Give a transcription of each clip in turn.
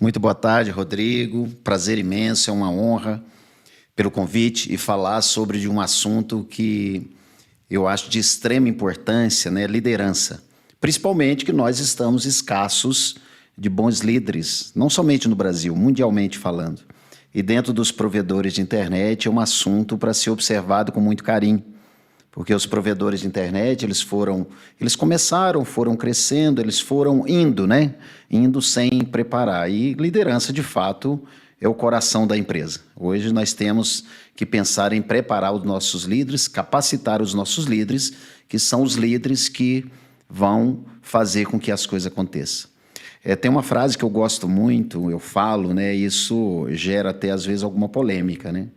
Muito boa tarde, Rodrigo. Prazer imenso, é uma honra pelo convite e falar sobre um assunto que eu acho de extrema importância, né? Liderança. Principalmente que nós estamos escassos de bons líderes, não somente no Brasil, mundialmente falando. E dentro dos provedores de internet é um assunto para ser observado com muito carinho. Porque os provedores de internet, eles começaram, foram crescendo, eles foram indo, né? Indo sem preparar. E liderança, de fato, é o coração da empresa. Hoje nós temos que pensar em preparar os nossos líderes, capacitar os nossos líderes, que são os líderes que vão fazer com que as coisas aconteçam. Tem uma frase que eu gosto muito, eu falo, né? Isso gera até às vezes alguma polêmica, né?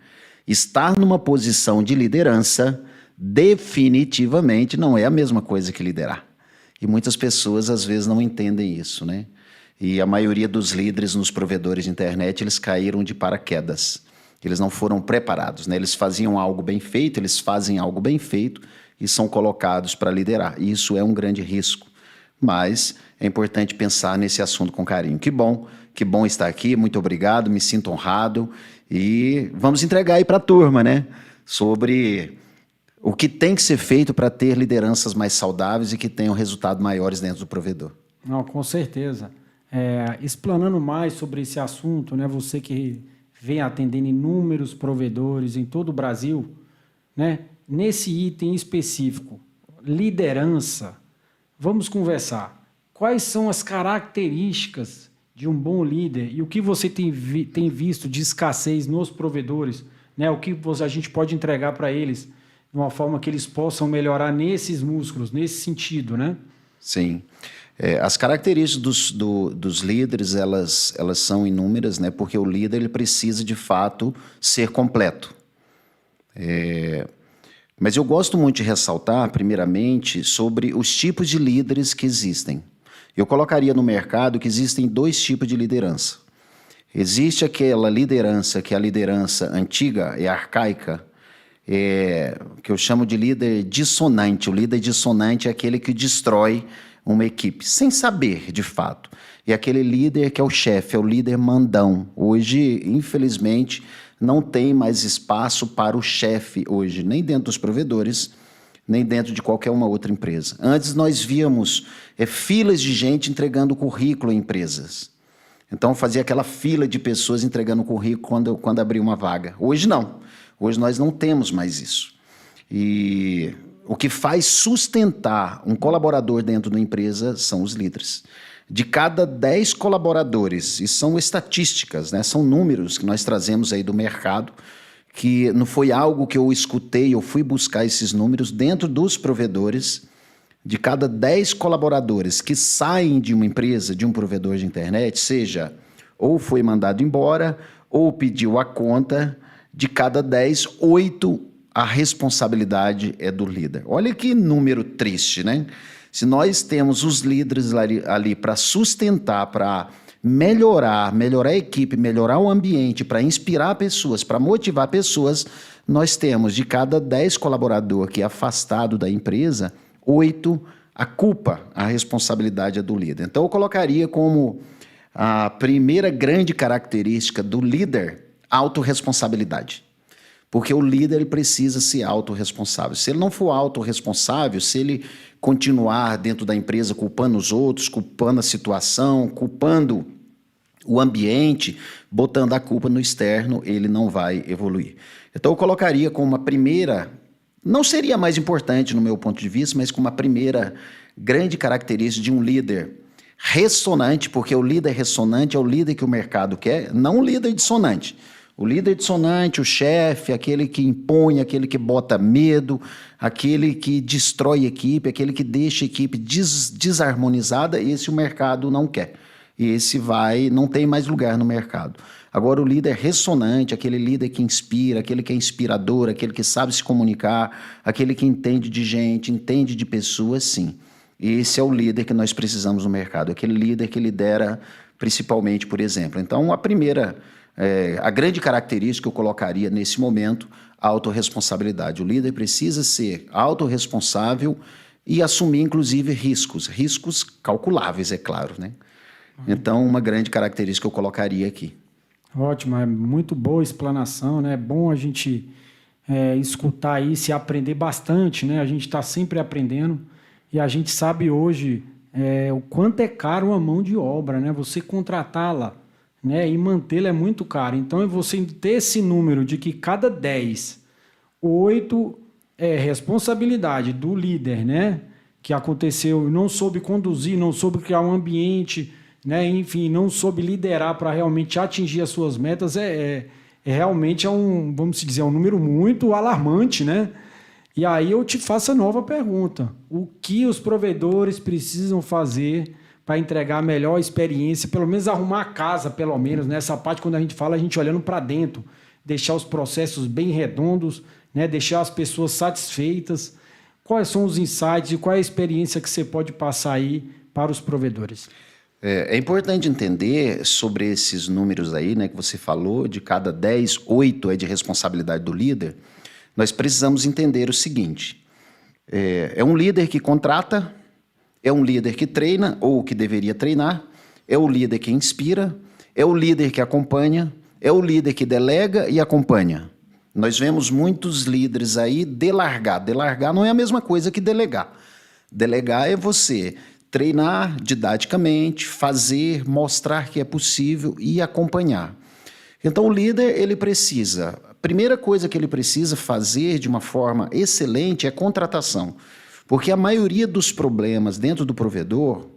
Estar numa posição de liderança definitivamente não é a mesma coisa que liderar. E muitas pessoas às vezes não entendem isso, né? E a maioria dos líderes nos provedores de internet, eles caíram de paraquedas. Eles não foram preparados, né? Eles faziam algo bem feito, eles fazem algo bem feito e são colocados para liderar. E isso é um grande risco. Mas é importante pensar nesse assunto com carinho. Que bom estar aqui, muito obrigado, me sinto honrado. E vamos entregar aí para a turma, né? Sobre o que tem que ser feito para ter lideranças mais saudáveis e que tenham resultados maiores dentro do provedor. Não, com certeza. Explanando mais sobre esse assunto, né, você que vem atendendo inúmeros provedores em todo o Brasil, né, nesse item específico, liderança, vamos conversar. Quais são as características de um bom líder e o que você tem visto de escassez nos provedores, né, o que a gente pode entregar para eles de uma forma que eles possam melhorar nesses músculos, nesse sentido, né? Sim. As características dos líderes, elas são inúmeras, né? Porque o líder ele precisa, de fato, ser completo. Mas eu gosto muito de ressaltar, primeiramente, sobre os tipos de líderes que existem. Eu colocaria no mercado que existem dois tipos de liderança. Existe aquela liderança que é a liderança antiga e arcaica, que eu chamo de líder dissonante. O líder dissonante é aquele que destrói uma equipe, sem saber, de fato. E aquele líder que é o chefe, é o líder mandão. Hoje, infelizmente, não tem mais espaço para o chefe hoje, nem dentro dos provedores, nem dentro de qualquer uma outra empresa. Antes nós víamos filas de gente entregando currículo em empresas. Então fazia aquela fila de pessoas entregando currículo quando abria uma vaga. Hoje não. Hoje nós não temos mais isso. E o que faz sustentar um colaborador dentro da empresa são os líderes. De cada 10 colaboradores, e são estatísticas, né? São números que nós trazemos aí do mercado, que não foi algo que eu escutei, eu fui buscar esses números dentro dos provedores. De cada 10 colaboradores que saem de uma empresa, de um provedor de internet, seja ou foi mandado embora ou pediu a conta, de cada 10, 8 a responsabilidade é do líder. Olha que número triste, né? Se nós temos os líderes ali para sustentar, para melhorar a equipe, melhorar o ambiente, para inspirar pessoas, para motivar pessoas, nós temos de cada 10 colaboradores que é afastado da empresa, 8 a culpa, a responsabilidade é do líder. Então eu colocaria como a primeira grande característica do líder autorresponsabilidade. Porque o líder ele precisa ser autorresponsável. Se ele não for autorresponsável, se ele continuar dentro da empresa culpando os outros, culpando a situação, culpando o ambiente, botando a culpa no externo, ele não vai evoluir. Então eu colocaria como uma primeira, não seria mais importante no meu ponto de vista, mas como uma primeira grande característica de um líder ressonante, porque o líder ressonante é o líder que o mercado quer, não o líder dissonante. O líder dissonante, o chefe, aquele que impõe, aquele que bota medo, aquele que destrói a equipe, aquele que deixa a equipe desarmonizada, esse o mercado não quer. E esse não tem mais lugar no mercado. Agora o líder ressonante, aquele líder que inspira, aquele que é inspirador, aquele que sabe se comunicar, aquele que entende de gente, entende de pessoas, sim. Esse é o líder que nós precisamos no mercado, aquele líder que lidera principalmente, por exemplo. Então, a grande característica que eu colocaria nesse momento, a autorresponsabilidade. O líder precisa ser autorresponsável e assumir, inclusive, riscos calculáveis, é claro, né? Então, uma grande característica que eu colocaria aqui. Ótimo, é muito boa a explanação, né? É bom a gente escutar isso e aprender bastante, né? A gente está sempre aprendendo e a gente sabe hoje o quanto é caro uma mão de obra, né? Você contratá-la, né, e mantê-la é muito caro. Então, é você ter esse número de que cada 10, 8 é responsabilidade do líder, né? Que aconteceu, não soube conduzir, não soube criar um ambiente, né? Enfim, não soube liderar para realmente atingir as suas metas, realmente vamos dizer, um número muito alarmante, né? E aí eu te faço a nova pergunta. O que os provedores precisam fazer para entregar a melhor experiência, pelo menos arrumar a casa, pelo menos, nessa parte, quando a gente fala, a gente olhando para dentro, deixar os processos bem redondos, né? Deixar as pessoas satisfeitas. Quais são os insights e qual é a experiência que você pode passar aí para os provedores? É importante entender sobre esses números aí, né, que você falou, de cada 10, 8 é de responsabilidade do líder. Nós precisamos entender o seguinte: é um líder que contrata, é um líder que treina, ou que deveria treinar, é o líder que inspira, é o líder que acompanha, é o líder que delega e acompanha. Nós vemos muitos líderes aí delargar. Delargar não é a mesma coisa que delegar. Delegar é você treinar didaticamente, fazer, mostrar que é possível e acompanhar. Então, o líder, ele precisa... A primeira coisa que ele precisa fazer de uma forma excelente é contratação. Porque a maioria dos problemas dentro do provedor,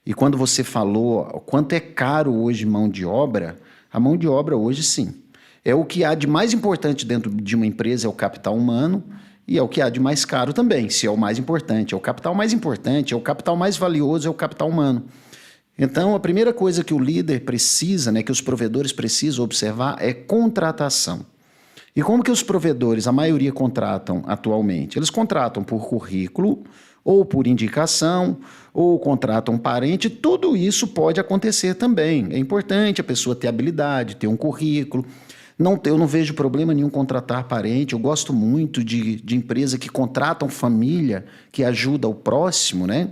e quando você falou o quanto é caro hoje mão de obra, a mão de obra hoje, sim. É o que há de mais importante dentro de uma empresa, é o capital humano, e é o que há de mais caro também, se é o mais importante. É o capital mais importante, é o capital mais valioso, é o capital humano. Então, a primeira coisa que o líder precisa, né, que os provedores precisam observar é contratação. E como que os provedores, a maioria, contratam atualmente? Eles contratam por currículo, ou por indicação, ou contratam parente. Tudo isso pode acontecer também. É importante a pessoa ter habilidade, ter um currículo. Eu não vejo problema nenhum contratar parente. Eu gosto muito de empresa que contratam família, que ajuda o próximo, né?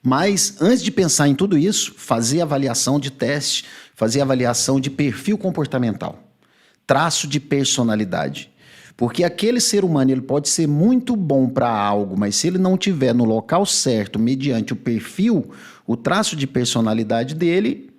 Mas, antes de pensar em tudo isso, fazer avaliação de teste, fazer avaliação de perfil comportamental, traço de personalidade. Porque aquele ser humano ele pode ser muito bom para algo, mas se ele não estiver no local certo, mediante o perfil, o traço de personalidade dele,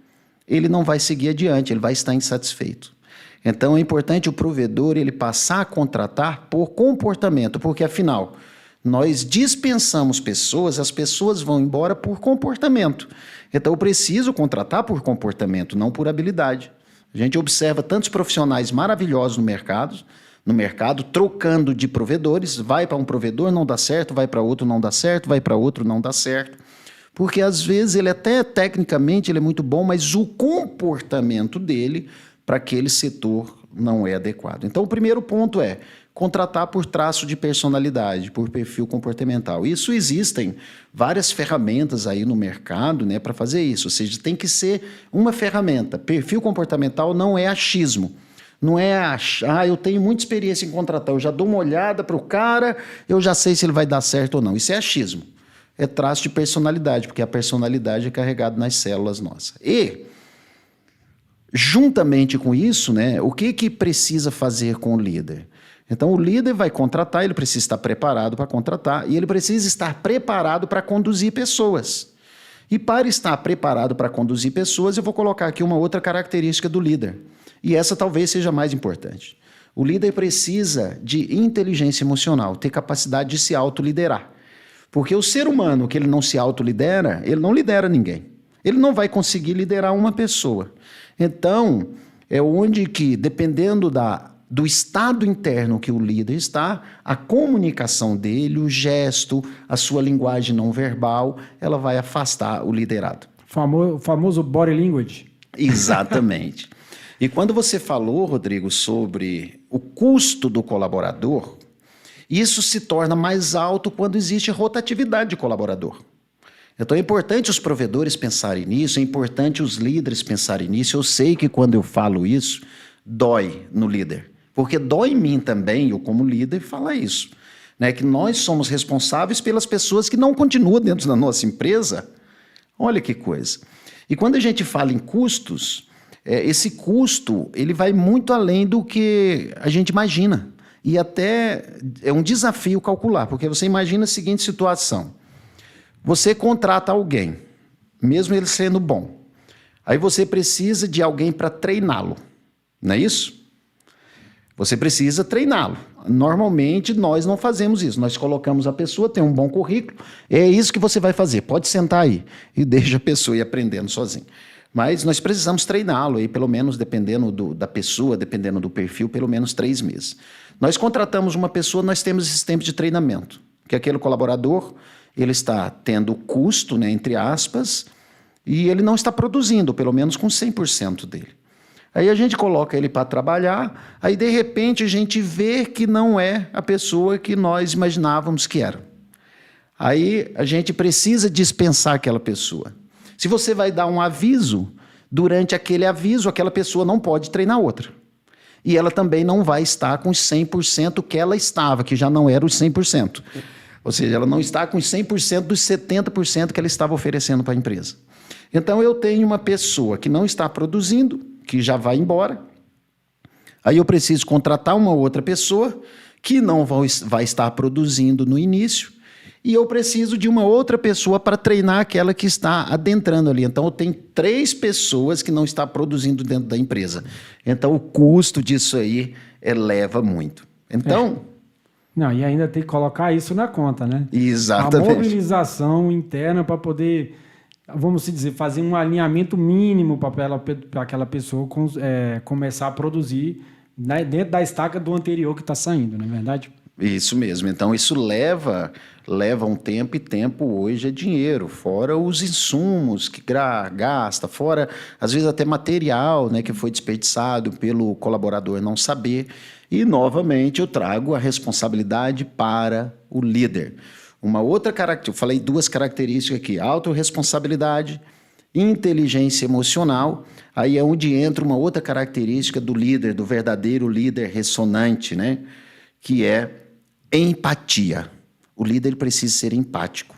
ele não vai seguir adiante, ele vai estar insatisfeito. Então, é importante o provedor ele passar a contratar por comportamento, porque, afinal, nós dispensamos pessoas, as pessoas vão embora por comportamento. Então, eu preciso contratar por comportamento, não por habilidade. A gente observa tantos profissionais maravilhosos no mercado, trocando de provedores, vai para um provedor, não dá certo, vai para outro, não dá certo, vai para outro, não dá certo. Porque, às vezes, ele até tecnicamente ele é muito bom, mas o comportamento dele para aquele setor não é adequado. Então, o primeiro ponto é contratar por traço de personalidade, por perfil comportamental. Isso existem várias ferramentas aí no mercado, né, para fazer isso. Ou seja, tem que ser uma ferramenta. Perfil comportamental não é achismo. Não é achar, eu tenho muita experiência em contratar, eu já dou uma olhada para o cara, eu já sei se ele vai dar certo ou não. Isso é achismo. É traço de personalidade, porque a personalidade é carregada nas células nossas. E, juntamente com isso, né, o que precisa fazer com o líder? Então, o líder vai contratar, ele precisa estar preparado para contratar e ele precisa estar preparado para conduzir pessoas. E para estar preparado para conduzir pessoas, eu vou colocar aqui uma outra característica do líder. E essa talvez seja a mais importante. O líder precisa de inteligência emocional, ter capacidade de se autoliderar. Porque o ser humano que ele não se autolidera, ele não lidera ninguém. Ele não vai conseguir liderar uma pessoa. Então, é onde que, dependendo do estado interno que o líder está, a comunicação dele, o gesto, a sua linguagem não verbal, ela vai afastar o liderado. Famoso body language. Exatamente. E quando você falou, Rodrigo, sobre o custo do colaborador, isso se torna mais alto quando existe rotatividade de colaborador. Então é importante os provedores pensarem nisso, é importante os líderes pensarem nisso. Eu sei que quando eu falo isso, dói no líder. Porque dói em mim também, eu como líder, falar isso. Né? Que nós somos responsáveis pelas pessoas que não continuam dentro da nossa empresa. Olha que coisa. E quando a gente fala em custos, esse custo ele vai muito além do que a gente imagina. E até é um desafio calcular, porque você imagina a seguinte situação. Você contrata alguém, mesmo ele sendo bom. Aí você precisa de alguém para treiná-lo, não é isso? Você precisa treiná-lo. Normalmente nós não fazemos isso. Nós colocamos a pessoa, tem um bom currículo, é isso que você vai fazer. Pode sentar aí e deixa a pessoa ir aprendendo sozinho. Mas nós precisamos treiná-lo aí, pelo menos dependendo da pessoa, dependendo do perfil, pelo menos 3 meses. Nós contratamos uma pessoa, nós temos esse tempo de treinamento, que aquele colaborador ele está tendo custo, né, entre aspas, e ele não está produzindo, pelo menos com 100% dele. Aí a gente coloca ele para trabalhar, aí de repente a gente vê que não é a pessoa que nós imaginávamos que era. Aí a gente precisa dispensar aquela pessoa. Se você vai dar um aviso, durante aquele aviso aquela pessoa não pode treinar outra. E ela também não vai estar com os 100% que ela estava, que já não era os 100%. Ou seja, ela não está com os 100% dos 70% que ela estava oferecendo para a empresa. Então eu tenho uma pessoa que não está produzindo, que já vai embora. Aí eu preciso contratar uma outra pessoa que não vai estar produzindo no início. E eu preciso de uma outra pessoa para treinar aquela que está adentrando ali. Então eu tenho 3 pessoas que não estão produzindo dentro da empresa. Então o custo disso aí eleva muito. Então... Não, e ainda tem que colocar isso na conta, né? Exatamente. A mobilização interna para poder, vamos dizer, fazer um alinhamento mínimo para aquela pessoa começar a produzir, né, dentro da estaca do anterior que está saindo, não é verdade? Isso mesmo. Então, isso leva um tempo, e tempo hoje é dinheiro, fora os insumos que gasta, fora, às vezes, até material, né, que foi desperdiçado pelo colaborador não saber. E, novamente, eu trago a responsabilidade para o líder. Uma outra característica, eu falei 2 características aqui, autorresponsabilidade, inteligência emocional, aí é onde entra uma outra característica do líder, do verdadeiro líder ressonante, né, que é empatia. O líder precisa ser empático.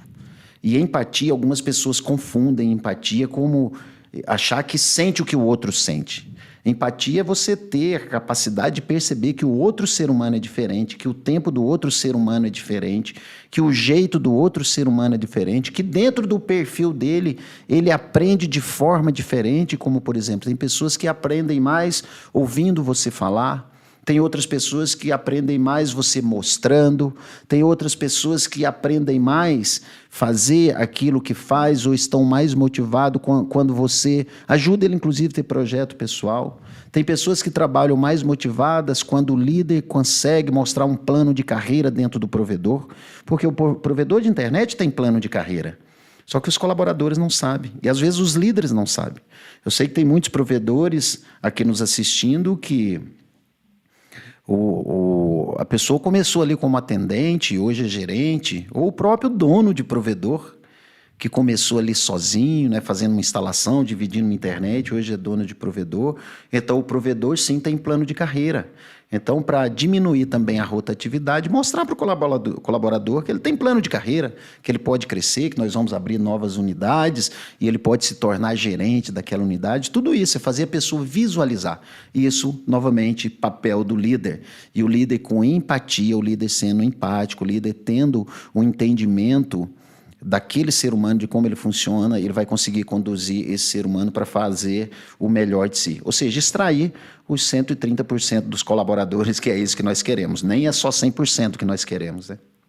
E empatia, algumas pessoas confundem empatia como achar que sente o que o outro sente. Empatia é você ter a capacidade de perceber que o outro ser humano é diferente, que o tempo do outro ser humano é diferente, que o jeito do outro ser humano é diferente, que dentro do perfil dele, ele aprende de forma diferente, como, por exemplo, tem pessoas que aprendem mais ouvindo você falar, tem outras pessoas que aprendem mais você mostrando, tem outras pessoas que aprendem mais fazer aquilo que faz ou estão mais motivados quando você ajuda ele, inclusive, a ter projeto pessoal. Tem pessoas que trabalham mais motivadas quando o líder consegue mostrar um plano de carreira dentro do provedor, porque o provedor de internet tem plano de carreira. Só que os colaboradores não sabem, e às vezes os líderes não sabem. Eu sei que tem muitos provedores aqui nos assistindo que... a pessoa começou ali como atendente, hoje é gerente, ou o próprio dono de provedor, que começou ali sozinho, né, fazendo uma instalação, dividindo na internet, hoje é dono de provedor. Então, o provedor, sim, tem plano de carreira. Então, para diminuir também a rotatividade, mostrar para o colaborador que ele tem plano de carreira, que ele pode crescer, que nós vamos abrir novas unidades e ele pode se tornar gerente daquela unidade. Tudo isso é fazer a pessoa visualizar. Isso, novamente, papel do líder. E o líder com empatia, o líder sendo empático, o líder tendo um entendimento daquele ser humano, de como ele funciona, ele vai conseguir conduzir esse ser humano para fazer o melhor de si. Ou seja, extrair os 130% dos colaboradores, que é isso que nós queremos. Nem é só 100% que nós queremos, né?